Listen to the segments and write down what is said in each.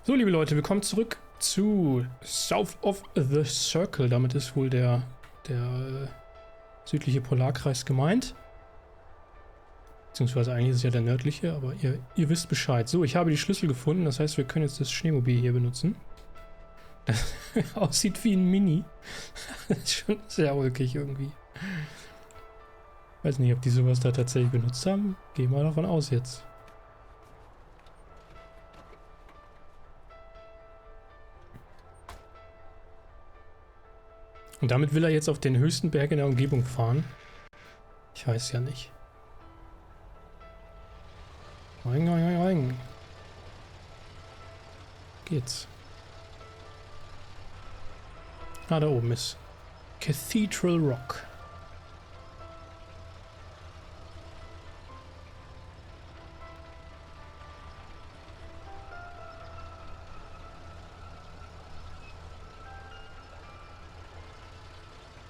So, liebe Leute, willkommen zurück zu South of the Circle. Damit ist wohl der südliche Polarkreis gemeint. Beziehungsweise eigentlich ist es ja der nördliche, aber ihr wisst Bescheid. So, ich habe die Schlüssel gefunden, das heißt, wir können jetzt das Schneemobil hier benutzen. Das aussieht wie ein Mini. Das ist schon sehr ulkig irgendwie. Weiß nicht, ob die sowas da tatsächlich benutzt haben. Gehen wir davon aus jetzt. Und damit will er jetzt auf den höchsten Berg in der Umgebung fahren. Ich weiß ja nicht. Rein, rein, rein. Geht's. Ah, da oben ist Cathedral Rock.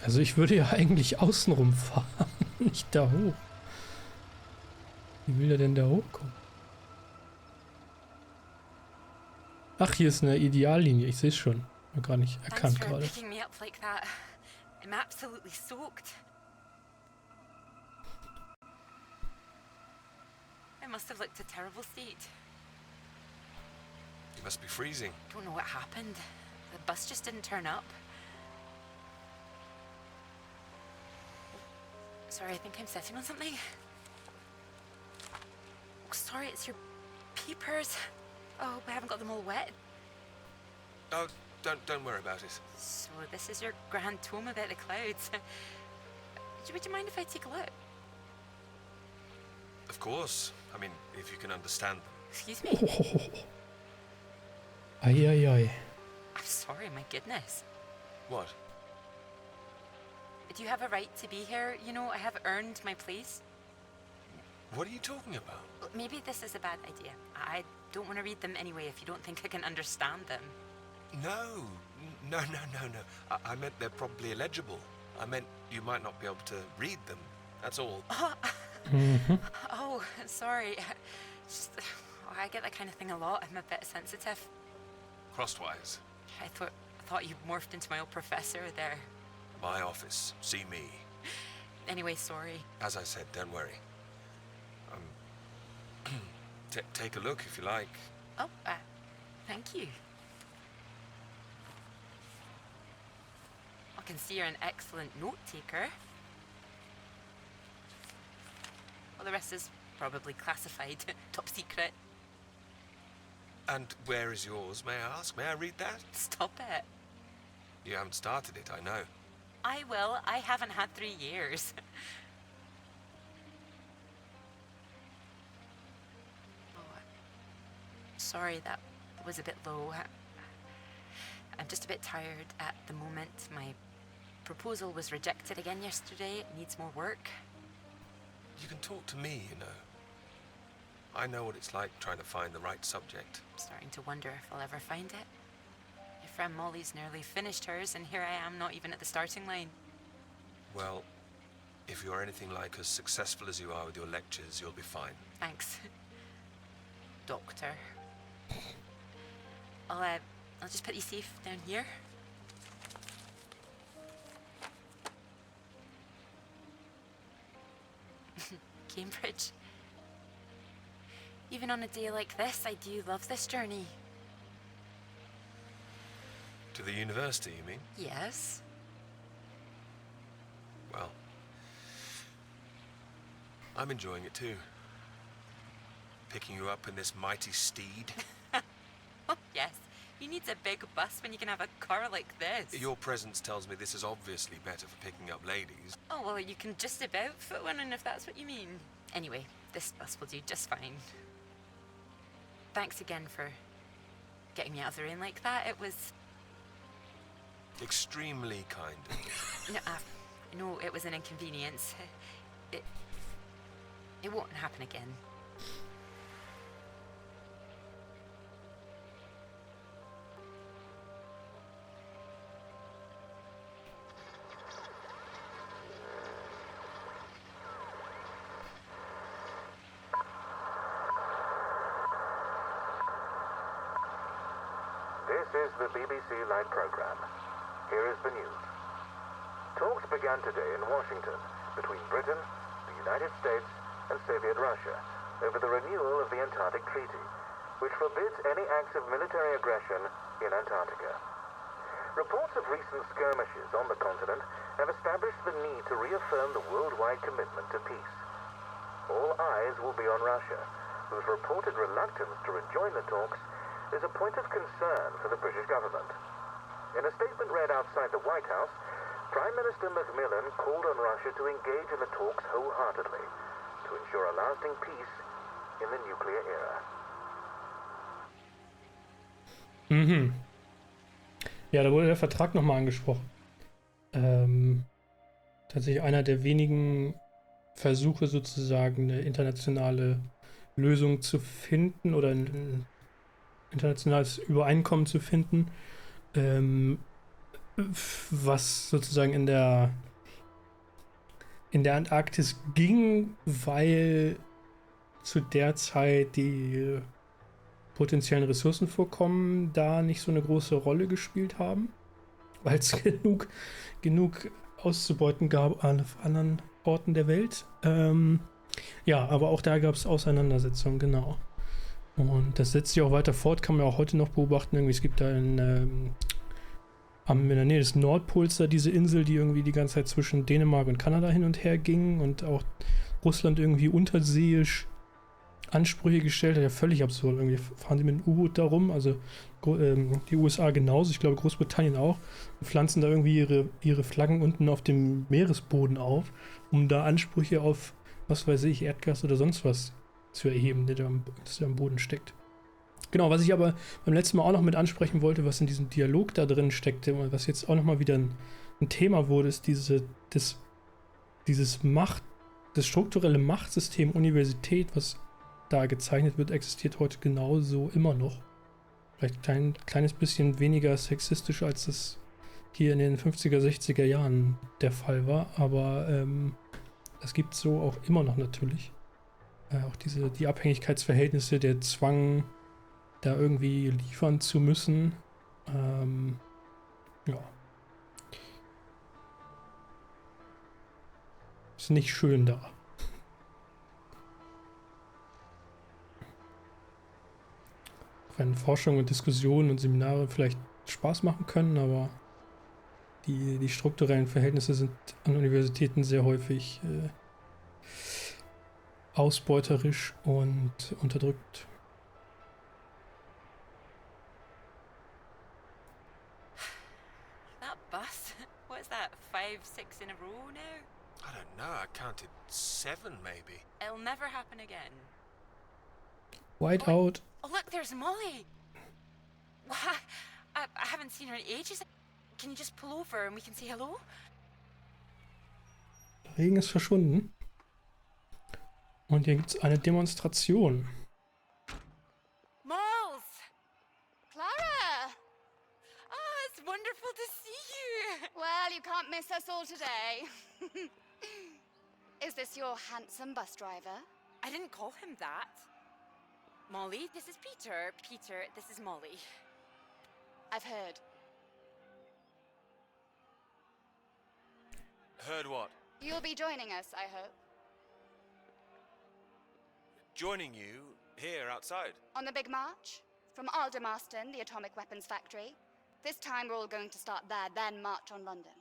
Also ich würde ja eigentlich außenrum fahren, nicht da hoch. Wie will er denn da hochkommen? Ach, hier ist eine Ideallinie, ich sehe es schon. Hab gar nicht erkannt gerade. I must have looked a terrible state. You must be freezing. Don't know what happened. The bus just didn't turn up. Sorry, I think I'm sitting on something. Oh, sorry, it's your peepers. Oh, I haven't got them all wet. Oh, don't worry about it. So this is your grand tome about the clouds. Would you mind if I take a look? Of course. I mean, if you can understand them. Excuse me? Ei, ei, ei. I'm sorry, my goodness. What? Do you have a right to be here? You know, I have earned my place. What are you talking about? Maybe this is a bad idea. I don't want to read them anyway if you don't think I can understand them. No. I meant they're probably illegible. I meant you might not be able to read them. That's all. Oh, sorry. Just, I get that kind of thing a lot. I'm a bit sensitive. Crosswise. I thought you morphed into my old professor there. My office. See me. Anyway, sorry. As I said, don't worry. Take a look if you like. Oh, thank you. I can see you're an excellent note taker. Well, the rest is probably classified, top secret. And where is yours, may I ask? May I read that? Stop it. You haven't started it, I know. I will. I haven't had 3 years. Oh, sorry, that was a bit low. I'm just a bit tired at the moment. My proposal was rejected again yesterday. It needs more work. You can talk to me, you know. I know what it's like trying to find the right subject. I'm starting to wonder if I'll ever find it. My friend Molly's nearly finished hers, and here I am, not even at the starting line. Well, if you're anything like as successful as you are with your lectures, you'll be fine. Thanks. Doctor. I'll just put you safe down here. Cambridge. Even on a day like this, I do love this journey. To the university, you mean? Yes. Well, I'm enjoying it too. Picking you up in this mighty steed. Oh, yes. Who needs a big bus when you can have a car like this? Your presence tells me this is obviously better for picking up ladies. Oh, well, you can just about fit one in if that's what you mean. Anyway, this bus will do just fine. Thanks again for getting me out of the rain like that. It was... Extremely kind of you. No, it was an inconvenience. It won't happen again. is the BBC Live program. Here is the news. Talks began today in Washington between Britain, the United States, and Soviet Russia over the renewal of the Antarctic Treaty, which forbids any acts of military aggression in Antarctica. Reports of recent skirmishes on the continent have established the need to reaffirm the worldwide commitment to peace. All eyes will be on Russia, whose reported reluctance to rejoin the talks is a point of concern for the British government. In a statement read outside the White House, Prime Minister Macmillan called on Russia to engage in the talks wholeheartedly to ensure a lasting peace in the nuclear era. Ja, da wurde der Vertrag nochmal angesprochen. Tatsächlich einer der wenigen Versuche sozusagen eine internationale Lösung zu finden oder ein internationales Übereinkommen zu finden, was sozusagen in der Antarktis ging, weil zu der Zeit die potenziellen Ressourcenvorkommen da nicht so eine große Rolle gespielt haben, weil es genug auszubeuten gab an anderen Orten der Welt. Ja, aber auch da gab es Auseinandersetzungen, genau. Und das setzt sich auch weiter fort, kann man auch heute noch beobachten. Irgendwie, es gibt da in der Nähe des Nordpols da diese Insel, die irgendwie die ganze Zeit zwischen Dänemark und Kanada hin und her ging und auch Russland irgendwie unterseeisch Ansprüche gestellt hat. Ja, völlig absurd. Irgendwie fahren sie mit dem U-Boot da rum, also die USA genauso, ich glaube Großbritannien auch, und pflanzen da irgendwie ihre Flaggen unten auf dem Meeresboden auf, um da Ansprüche auf, was weiß ich, Erdgas oder sonst was zu erheben, das da am Boden steckt. Genau, was ich aber beim letzten Mal auch noch mit ansprechen wollte, was in diesem Dialog da drin steckte und was jetzt auch nochmal wieder ein Thema wurde, ist das strukturelle Machtsystem Universität, was da gezeichnet wird, existiert heute genauso immer noch. Vielleicht ein kleines bisschen weniger sexistisch, als das hier in den 50er, 60er Jahren der Fall war, aber das gibt es so auch immer noch natürlich. Auch die Abhängigkeitsverhältnisse, der Zwang, da irgendwie liefern zu müssen. Ja. Ist nicht schön da. Wenn Forschung und Diskussionen und Seminare vielleicht Spaß machen können, aber die strukturellen Verhältnisse sind an Universitäten sehr häufig ausbeuterisch und unterdrückt. That bus? What is that? 5, 6 in a row now? I don't know, I counted 7 maybe. It'll never happen again. White out. Oh look, there's Molly! Why? I haven't seen her in ages. Can you just pull over and we can say hello? Der Regen ist verschwunden. Und hier gibt es eine Demonstration. Moles! Clara! Oh, it's wonderful to see you! Well, you can't miss us all today. Is this your handsome bus driver? I didn't call him that. Molly, this is Peter. Peter, this is Molly. I've heard. Heard what? You'll be joining us, I hope. Joining you here outside? On the big march? From Aldermaston, the atomic weapons factory. This time we're all going to start there, then march on London.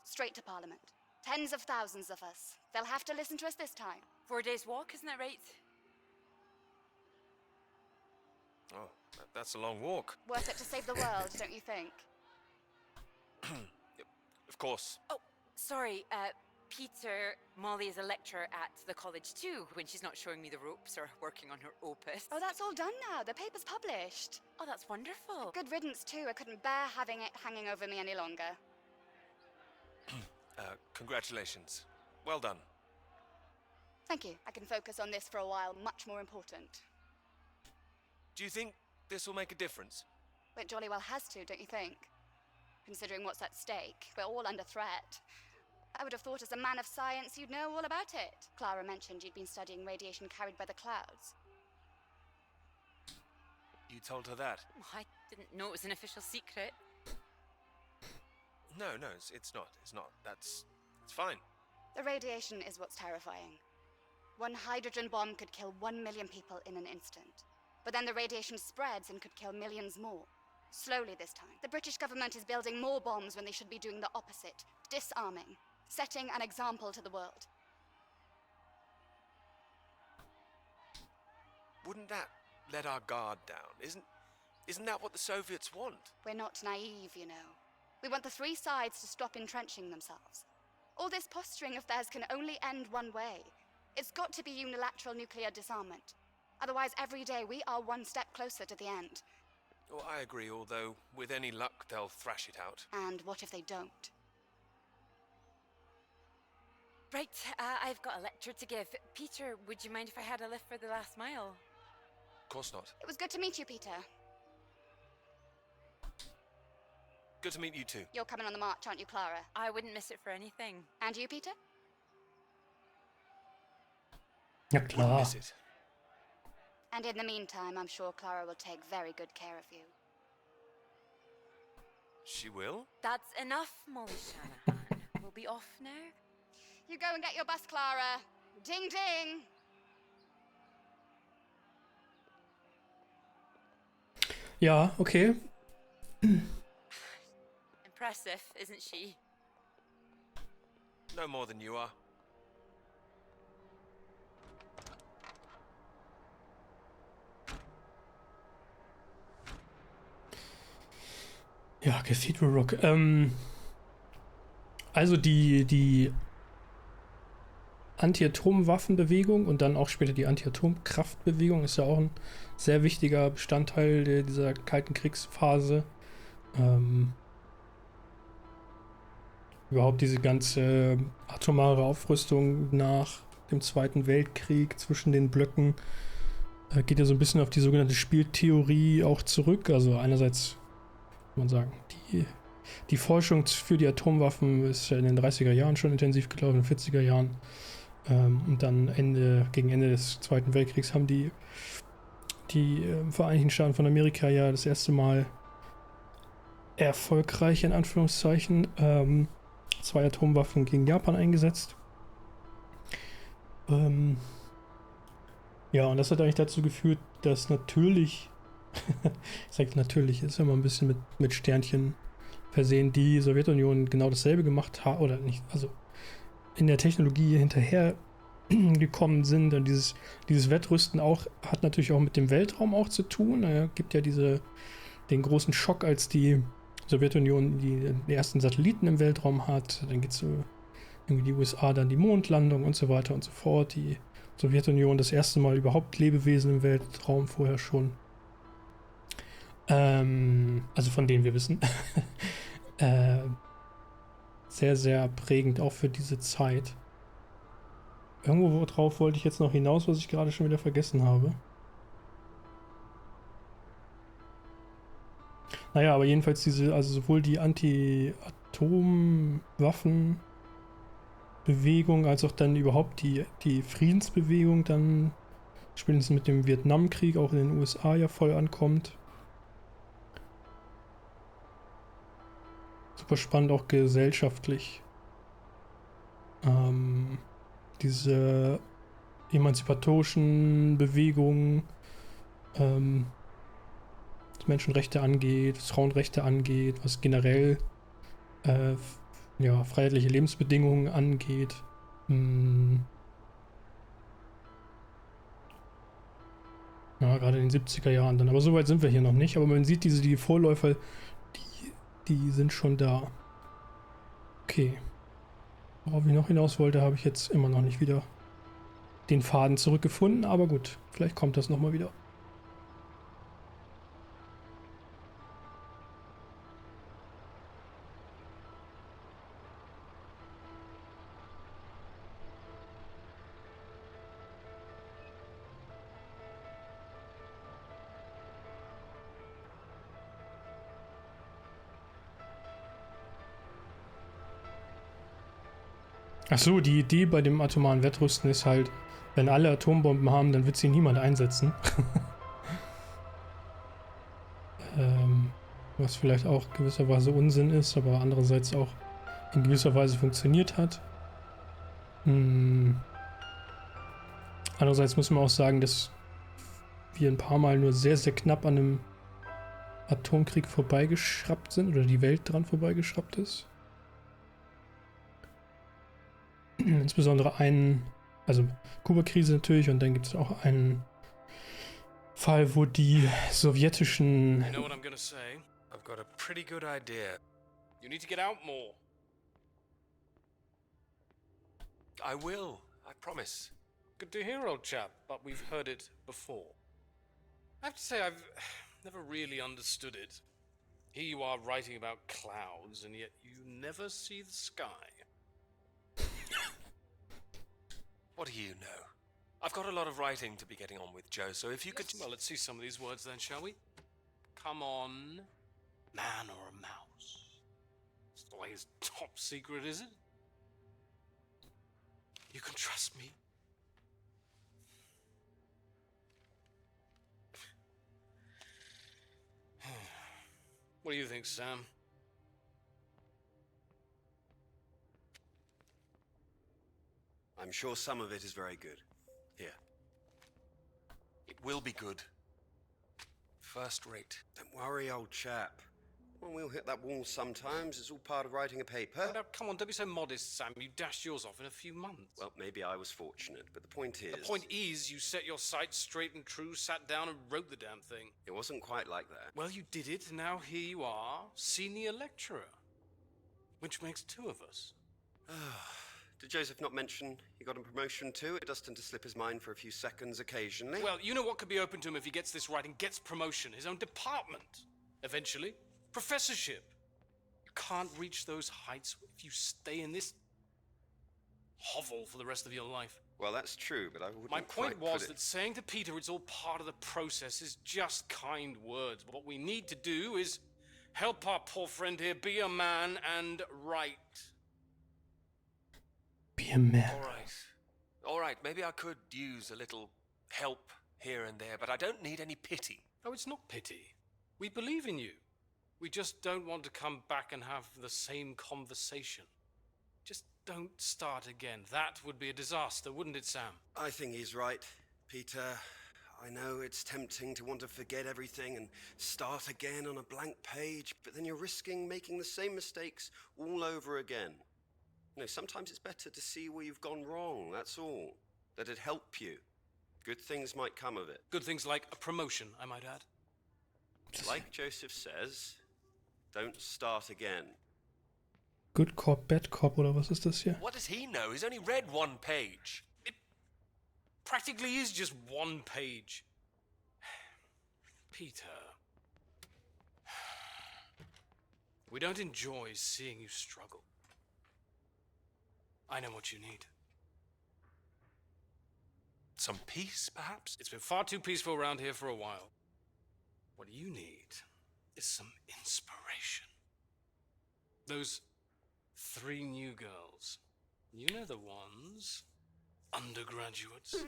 Straight to Parliament. Tens of thousands of us. They'll have to listen to us this time. 4 days walk, isn't that right? Oh, that's a long walk. Worth it to save the world, don't you think? Of course. Oh, sorry, Peter, Molly is a lecturer at the college too, when she's not showing me the ropes or working on her opus. Oh, that's all done now. The paper's published. Oh, that's wonderful. Good riddance too. I couldn't bear having it hanging over me any longer. Congratulations. Well done. Thank you. I can focus on this for a while. Much more important. Do you think this will make a difference? It jolly well has to, don't you think? Considering what's at stake, we're all under threat. I would have thought as a man of science you'd know all about it. Clara mentioned you'd been studying radiation carried by the clouds. You told her that? Oh, I didn't know it was an official secret. No, it's not. It's not. It's fine. The radiation is what's terrifying. One hydrogen bomb could kill 1 million people in an instant. But then the radiation spreads and could kill millions more. Slowly this time. The British government is building more bombs when they should be doing the opposite. Disarming. Setting an example to the world. Wouldn't that let our guard down? Isn't that what the Soviets want? We're not naive, you know. We want the three sides to stop entrenching themselves. All this posturing of theirs can only end one way. It's got to be unilateral nuclear disarmament. Otherwise, every day we are one step closer to the end. Well, I agree, although with any luck they'll thrash it out. And what if they don't? Right, I've got a lecture to give. Peter, would you mind if I had a lift for the last mile? Of course not. It was good to meet you, Peter. Good to meet you too. You're coming on the march, aren't you, Clara? I wouldn't miss it for anything. And you, Peter? Ja Wouldn't klar. miss it. And in the meantime, I'm sure Clara will take very good care of you. She will? That's enough, Molly Shanahan. We'll be off now. You go and get your bus, Clara. Ding ding! Ja, okay. Impressive, isn't she? No more than you are. Ja, Cathedral Rock. Also die Anti-Atomwaffen-Bewegung und dann auch später die Anti-Atomkraftbewegung ist ja auch ein sehr wichtiger Bestandteil dieser Kalten Kriegsphase. Überhaupt diese ganze atomare Aufrüstung nach dem Zweiten Weltkrieg zwischen den Blöcken geht ja so ein bisschen auf die sogenannte Spieltheorie auch zurück. Also einerseits kann man sagen, die Forschung für die Atomwaffen ist ja in den 30er Jahren schon intensiv gelaufen, in den 40er Jahren. Und dann gegen Ende des Zweiten Weltkriegs haben die Vereinigten Staaten von Amerika ja das erste Mal erfolgreich, in Anführungszeichen, 2 Atomwaffen gegen Japan eingesetzt. Ja, und das hat eigentlich dazu geführt, dass natürlich, ich sage natürlich, ist immer ein bisschen mit Sternchen versehen, die Sowjetunion genau dasselbe gemacht hat, oder nicht, also in der Technologie hinterher gekommen sind. Und dieses Wettrüsten hat natürlich auch mit dem Weltraum auch zu tun. Gibt ja den großen Schock, als die Sowjetunion die ersten Satelliten im Weltraum hat. Dann geht es so irgendwie die USA, dann die Mondlandung und so weiter und so fort. Die Sowjetunion das erste Mal überhaupt Lebewesen im Weltraum, vorher schon. Also von denen wir wissen. Sehr, sehr prägend auch für diese Zeit. Irgendwo drauf wollte ich jetzt noch hinaus, was ich gerade schon wieder vergessen habe. Naja, aber jedenfalls also sowohl die Anti-Atomwaffen-Bewegung als auch dann überhaupt die Friedensbewegung dann spätestens mit dem Vietnamkrieg auch in den USA ja voll ankommt. Super spannend auch gesellschaftlich. Diese emanzipatorischen Bewegungen, was Menschenrechte angeht, was Frauenrechte angeht, was generell freiheitliche Lebensbedingungen angeht. Ja, gerade in den 70er Jahren dann. Aber so weit sind wir hier noch nicht. Aber man sieht die Vorläufer, die sind schon da. Okay. Worauf ich noch hinaus wollte, habe ich jetzt immer noch nicht wieder den Faden zurückgefunden. Aber gut, vielleicht kommt das nochmal wieder. Achso, die Idee bei dem atomaren Wettrüsten ist halt, wenn alle Atombomben haben, dann wird sie niemand einsetzen. Was vielleicht auch gewisserweise Unsinn ist, aber andererseits auch in gewisser Weise funktioniert hat. Andererseits muss man auch sagen, dass wir ein paar Mal nur sehr, sehr knapp an einem Atomkrieg vorbeigeschraubt sind oder die Welt dran vorbeigeschraubt ist. Insbesondere also Kuba-Krise natürlich, und dann gibt es auch einen Fall, wo die sowjetischen... You know what I'm gonna say? I've got a pretty good idea. You need to get out more. I will, I promise. Good to hear, old chap, but we've heard it before. I have to say, I've never really understood it. Here you are writing about clouds, and yet you never see the sky. What do you know? I've got a lot of writing to be getting on with, Joe, so if you could... Well, let's see some of these words then, shall we? Come on. Man or a mouse? It's like it's top secret, is it? You can trust me. What do you think, Sam? I'm sure some of it is very good. Here. It will be good. First rate. Don't worry, old chap. Well, we'll hit that wall sometimes. It's all part of writing a paper. Oh, now, come on, don't be so modest, Sam. You dashed yours off in a few months. Well, maybe I was fortunate, but the point is... The point is, you set your sights straight and true, sat down and wrote the damn thing. It wasn't quite like that. Well, you did it, and now here you are, senior lecturer. Which makes two of us. Did Joseph not mention he got a promotion too? It does tend to slip his mind for a few seconds occasionally. Well, you know what could be open to him if he gets this right and gets promotion? His own department. Eventually. Professorship. You can't reach those heights if you stay in this hovel for the rest of your life. Well, that's true, but I wouldn't My point quite was put that saying to Peter it's all part of the process is just kind words. What we need to do is help our poor friend here be a man and write. Be a man. All right, maybe I could use a little help here and there, but I don't need any pity. Oh, it's not pity. We believe in you. We just don't want to come back and have the same conversation. Just don't start again. That would be a disaster, wouldn't it, Sam? I think he's right, Peter. I know it's tempting to want to forget everything and start again on a blank page, but then you're risking making the same mistakes all over again. You know, sometimes it's better to see where you've gone wrong, that's all. Let it help you. Good things might come of it. Good things like a promotion, I might add. Like Joseph says, don't start again. Good Cop, Bad Cop, oder was ist das hier? What does he know? He's only read one page. It practically is just one page. Peter. We don't enjoy seeing you struggle. I know what you need. Some peace, perhaps? It's been far too peaceful around here for a while. What you need is some inspiration. Those 3 new girls. You know the ones. Undergraduates.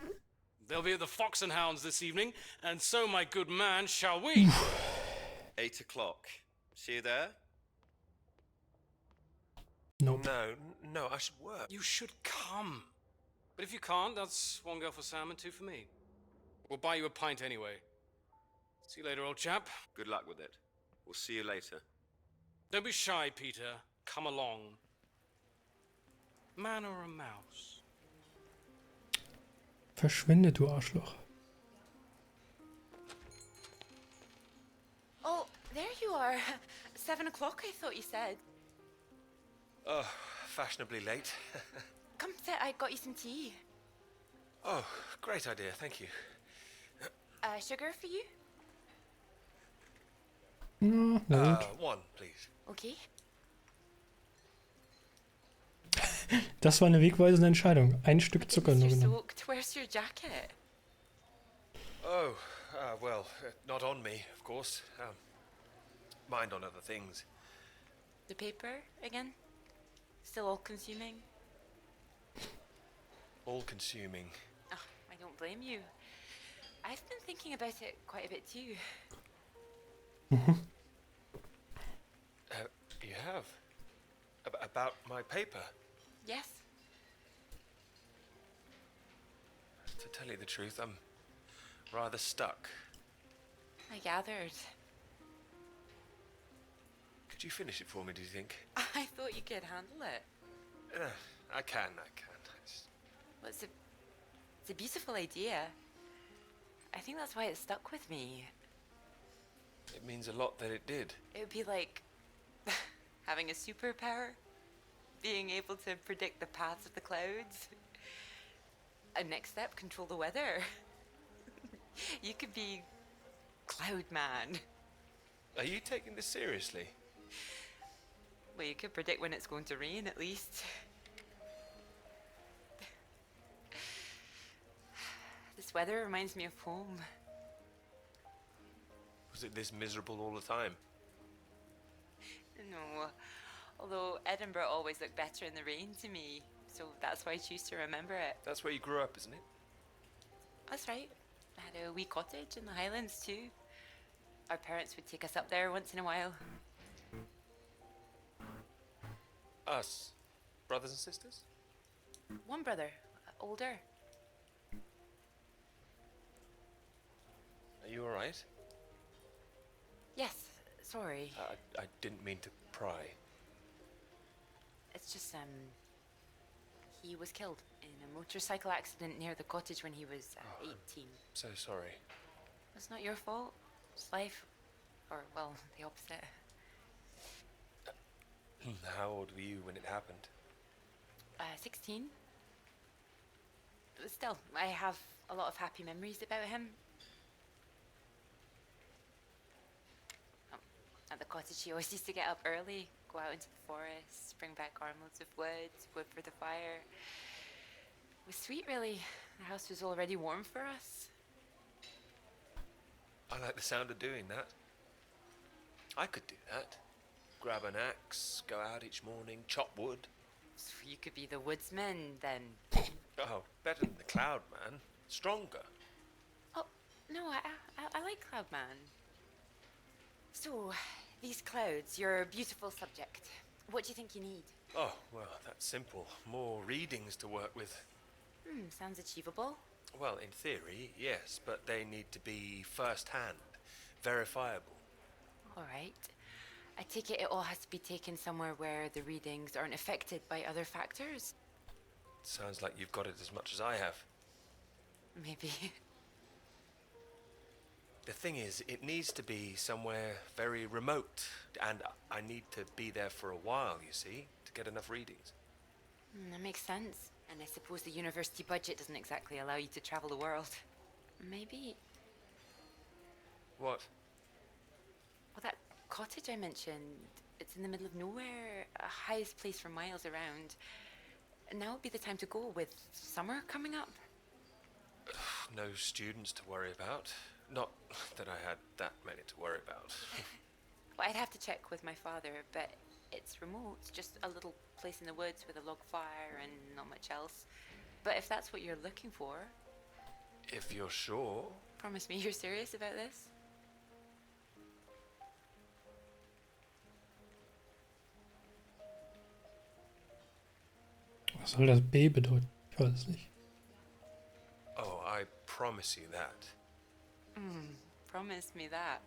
They'll be at the Fox and Hounds this evening, and so, my good man, shall we? 8 o'clock. See you there? Nope. No, I should work. You should come. But if you can't, that's 1 girl for Sam and 2 for me. We'll buy you a pint anyway. See you later, old chap. Good luck with it. We'll see you later. Don't be shy, Peter. Come along. Man or a mouse? Verschwinde, du Arschloch. Oh, there you are. 7 o'clock, I thought you said. Oh, fashionably late. Come sit, I got you some tea. Oh, great idea, thank you. Sugar for you? Na gut. 1, please. Okay. Das war eine wegweisende Entscheidung. Ein Stück Zucker nur You're genommen. soaked. Where's your jacket? Oh, well, not on me, of course. Mind on other things. The paper again? Still all consuming? All-consuming. Oh, I don't blame you. I've been thinking about it quite a bit too. You have? About my paper? Yes. To tell you the truth, I'm rather stuck. I gathered. Could you finish it for me, do you think? I thought you could handle it. I can. Well, it's a beautiful idea. I think that's why it stuck with me. It means a lot that it did. It would be like having a superpower, being able to predict the paths of the clouds. And next step, control the weather. You could be Cloud Man. Are you taking this seriously? Well, you could predict when it's going to rain, at least. This weather reminds me of home. Was it this miserable all the time? No, although Edinburgh always looked better in the rain to me, so that's why I choose to remember it. That's where you grew up, isn't it? That's right. I had a wee cottage in the Highlands too. Our parents would take us up there once in a while. Us? Brothers and sisters? One brother, older. Are you alright? Yes, sorry. I didn't mean to pry. It's just, he was killed in a motorcycle accident near the cottage when he was 18. So sorry. It's not your fault. It's life. Or, well, the opposite. How old were you when it happened? 16. But still, I have a lot of happy memories about him. At the cottage, he always used to get up early, go out into the forest, bring back armloads of wood for the fire. It was sweet, really. The house was already warm for us. I like the sound of doing that. I could do that. Grab an axe, go out each morning, chop wood. So you could be the woodsman, then. Oh, better than the Cloud Man. Stronger. Oh, no, I like Cloudman. So, these clouds, your beautiful subject. What do you think you need? Oh, well, that's simple. More readings to work with. Sounds achievable. Well, in theory, yes, but they need to be first-hand, verifiable. All right. I take it all has to be taken somewhere where the readings aren't affected by other factors. Sounds like you've got it as much as I have. Maybe. The thing is, it needs to be somewhere very remote, and I need to be there for a while, you see, to get enough readings. That makes sense. And I suppose the university budget doesn't exactly allow you to travel the world. Maybe. What? Well, that cottage I mentioned, it's in the middle of nowhere, a highest place for miles around. And now would be the time to go with summer coming up. No students to worry about. Not that I had that many to worry about. Well, I'd have to check with my father, but it's remote, just a little place in the woods with a log fire and not much else. But if that's what you're looking for... If you're sure. Promise me you're serious about this? Was soll das B bedeuten? Ich weiß es nicht. Oh, I promise you that. Promise me that.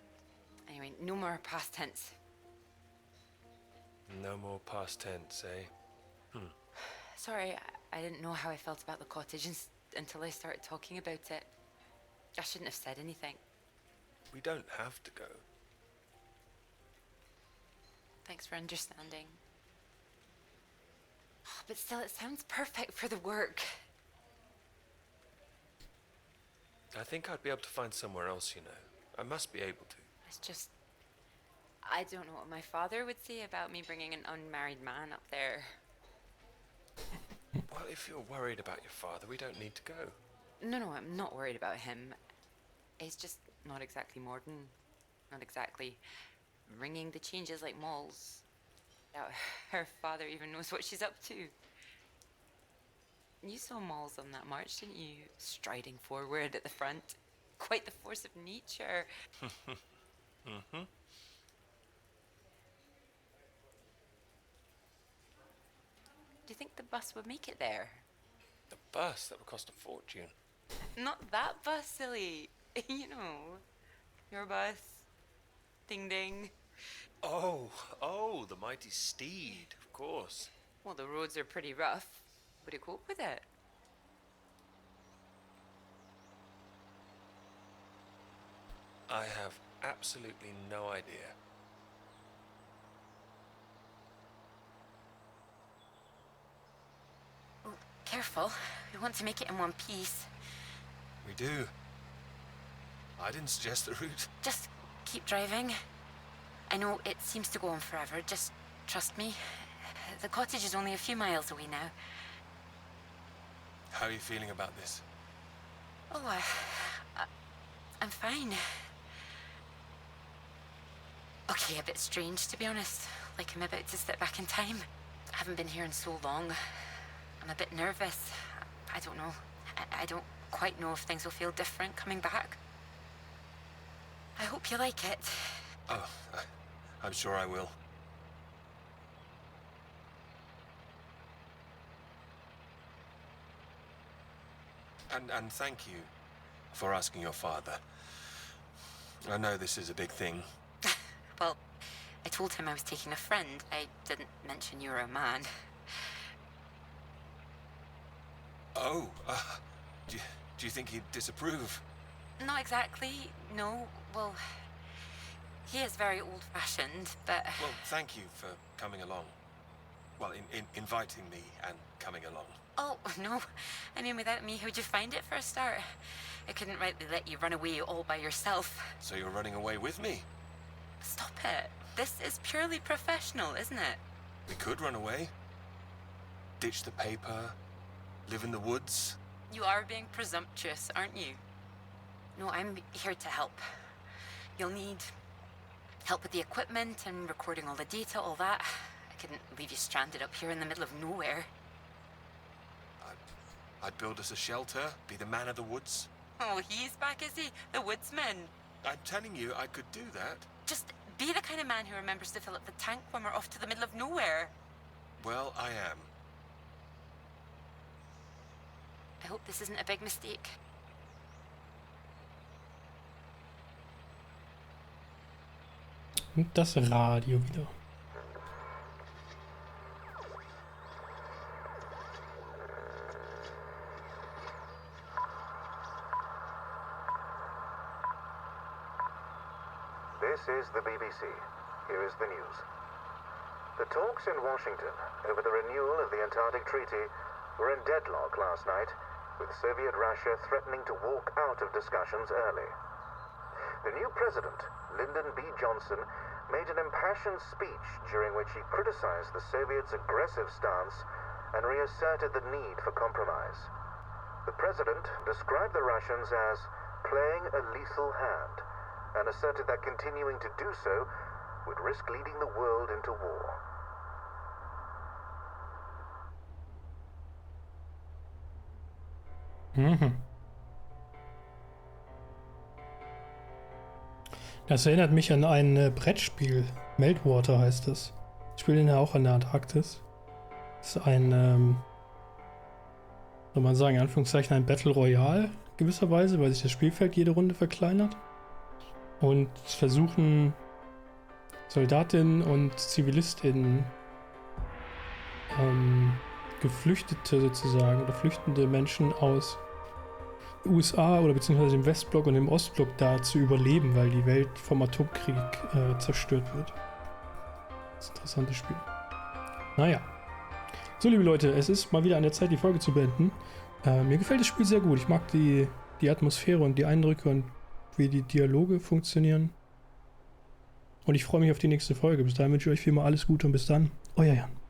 Anyway, no more past tense. No more past tense, eh? Sorry, I didn't know how I felt about the cottage until I started talking about it. I shouldn't have said anything. We don't have to go. Thanks for understanding. But still, it sounds perfect for the work. I think I'd be able to find somewhere else, you know. I must be able to. It's just... I don't know what my father would say about me bringing an unmarried man up there. Well, if you're worried about your father, we don't need to go. No, I'm not worried about him. He's just not exactly modern. Not exactly ringing the changes like Moll's. Doubt her father even knows what she's up to. You saw Moll's on that march, didn't you? Striding forward at the front. Quite the force of nature. bus would make it there. The bus? That would cost a fortune. Not that bus, silly. You know, your bus. Ding ding. Oh, the mighty steed, of course. Well, the roads are pretty rough. Would it cope with it? I have absolutely no idea. Oh, careful. We want to make it in one piece. We do. I didn't suggest the route. Just keep driving. I know it seems to go on forever. Just trust me. The cottage is only a few miles away now. How are you feeling about this? Oh, I'm fine. Okay, a bit strange, to be honest. Like I'm about to step back in time. I haven't been here in so long. I'm a bit nervous. I don't know. I don't quite know if things will feel different coming back. I hope you like it. Oh, I'm sure I will. And thank you for asking your father. I know this is a big thing. Well, I told him I was taking a friend. I didn't mention you were a man. Oh, do you think he'd disapprove? Not exactly, no. Well, he is very old-fashioned, but... Well, thank you for coming along. Well, inviting me and coming along. Oh, no. I mean, without me, how'd you find it for a start? I couldn't rightly let you run away all by yourself. So you're running away with me? Stop it. This is purely professional, isn't it? We could run away. Ditch the paper. Live in the woods. You are being presumptuous, aren't you? No, I'm here to help. You'll need help with the equipment and recording all the data, all that. I couldn't leave you stranded up here in the middle of nowhere. I'd build us a shelter, be the man of the woods. Oh, he's back, is he? The woodsman. I'm telling you, I could do that. Just be the kind of man who remembers to fill up the tank when we're off to the middle of nowhere. Well, I am. I hope this isn't a big mistake. Und das Radio wieder. This is the BBC. Here is the news. The talks in Washington over the renewal of the Antarctic Treaty were in deadlock last night, with Soviet Russia threatening to walk out of discussions early. The new president, Lyndon B. Johnson, made an impassioned speech during which he criticized the Soviets' aggressive stance and reasserted the need for compromise. The president described the Russians as playing a lethal hand and asserted that continuing to do so would risk leading the world into war. Das erinnert mich an ein Brettspiel. Meltwater heißt es. Ich spiele den ja auch an der Antarktis. Das ist ein, soll man sagen, in Anführungszeichen ein Battle Royale gewisserweise, weil sich das Spielfeld jede Runde verkleinert. Und es versuchen Soldatinnen und ZivilistInnen, Geflüchtete sozusagen oder flüchtende Menschen aus USA oder beziehungsweise dem Westblock und dem Ostblock da zu überleben, weil die Welt vom Atomkrieg zerstört wird. Das ist ein interessantes Spiel. Naja. So, liebe Leute, es ist mal wieder an der Zeit, die Folge zu beenden. Mir gefällt das Spiel sehr gut. Ich mag die Atmosphäre und die Eindrücke und wie die Dialoge funktionieren. Und ich freue mich auf die nächste Folge. Bis dahin wünsche ich euch wie immer alles Gute und bis dann, euer Jan.